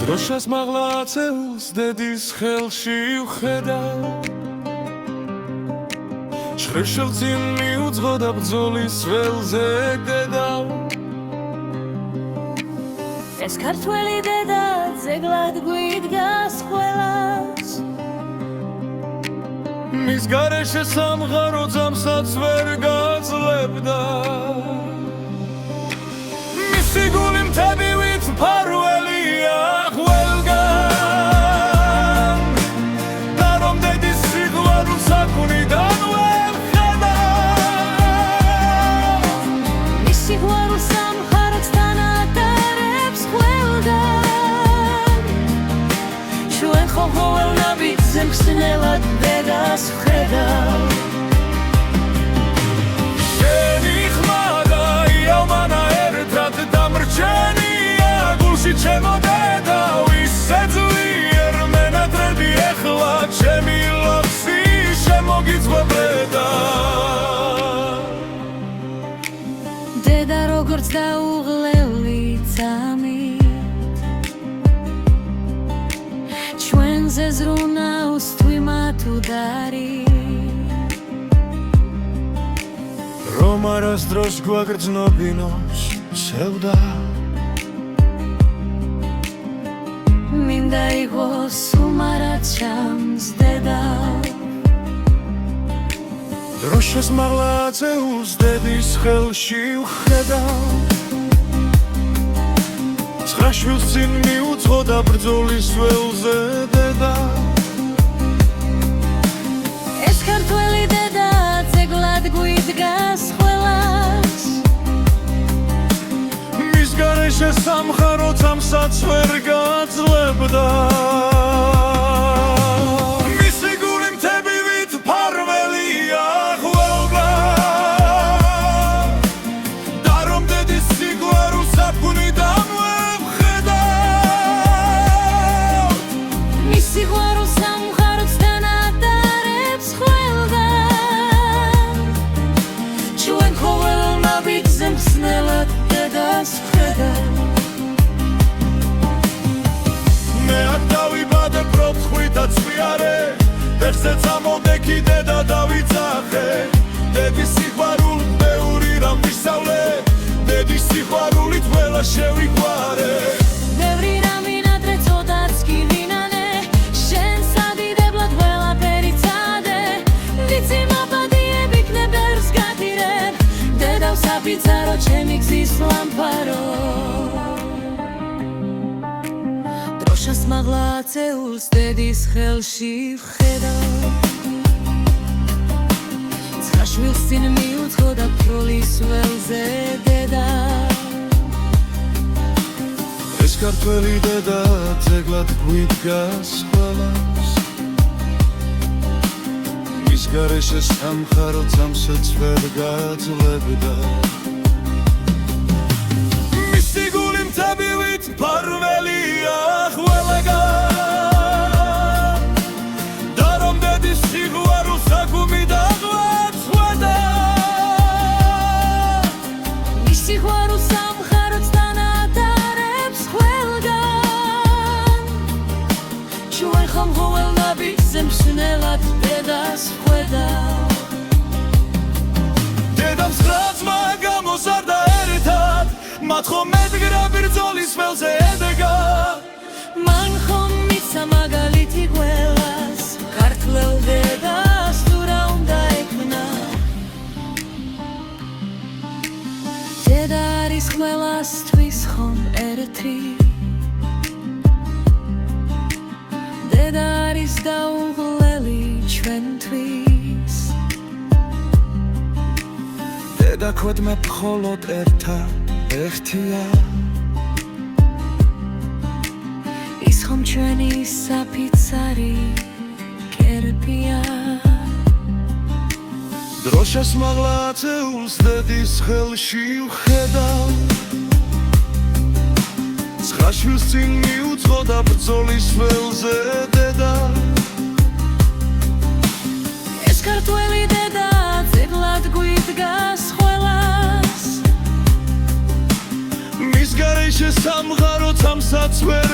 დროშას მაღლა აწეულს დედის ხელში ვხედავ შრეშელ წინ მიუძღო და ბრძოლის ველზე გდედავ ეს ქართველი დედა ძეგლად გვიდგას ყველას მის გარეშე სამღარო ძამსაც ვერ გაძლებდა მისი გული მთებივით მფარველია ყველგან და რომ დედის სიყვარულს საქმიდან ვერ ხედავ მის სიყვარულს სამხაროც თანატარებს ყველგან ჩვენ ხომ ველნაბიძზე მხსნელად დედას ვხედავ ჩემო დედა ვისე ძლიერ მენატრები ეხლა ჩემი ლოცი შემოგიწვევდა დედა როგორც დაუღლელი წამით ჩვენზე ზრუნავს თვიმათ უდარი რომ არასდროს გვაგრძნობინო სევდა მინდა იყოს უმარად ჩამს დედა დროშას მაღლა აწეულს დედის ხელში ვხედავ ცხრა შვილს წინ მიუძღო და ბრძოლის ველზე დედა ეს ქართველი დედა ძეგლად გვიდგას ყველას მის გარეშე სამხარო ძამსაც ვერ გაძლებდა მისი გული მთებივით მფარველია ყველგან და რომ დედის სიყვარულს საქმიდან ვერ ვხედავ მის სიყვარულს სამხაროც თანატარებს ყველგან ჩვენ ხო ველნაბიძზე მხსნელად დედას ვხედავ მე აქ დავიბადე პროფხვი და წვიარე ეხზე წამოდექი დედა დავიძახე დედის სიყვარული ბევრი რამ ვისწავლე დედის სიყვარულით ყველა შევიყვარე ბევრი რამ ვინადრე ცოტაც კი ვინანე შენ სადიდებლად ყველაფერი წადე ვიცი მაპატიებ იქნებ ბევრს გატირებ დედა ვსაფიცარო ჩემი გზის ლამპარო დროშას მაღლა აწეულს დედის ხელში ვხედავ ცხრა შვილს წინ მიუძღო და ბრძოლის ველზე დედა ეს ქართველი დედა ძეგლად გვიდგას ყველას მის გარეშე სამხარო ძამსაც ვერ გაძლებდა მისი გული მთებივით მფარველია ყველგან და რომ დედის სიყვარულს საქმიდან ვერ ვხედავ მის სიყვარულს სამხაროც თანატარებს ყველგან ჩვენ ხომ ველნაბიძზე მხსნელად დედას ვხედავ დედამ ცხრა ძმა გამოსარდა ერთად მათ ხომ ედგრა ბრძოლის ველზე ედგა მან ხომ მიცა მაგალითი ყველას ქართველ დედას თუ რა უნდა ექნა დედა არის ყველასთვის ხომ ერთი დედა არის დაუღლელი ჩვენთვის დედა ქვედმე მხოლოდ ერთია ის ხომ ჩვენი საფიცარი კერპია დროშას მაღლა აწეულს დედის ხელში ვხედავ ცხრა შვილს წინ მიუძღო და ბრძოლის ველზე დედა ეს ქართველი დედა ძეგლად გვიდგას ყველას მის გარეშე სამღარო თამსაც ვერ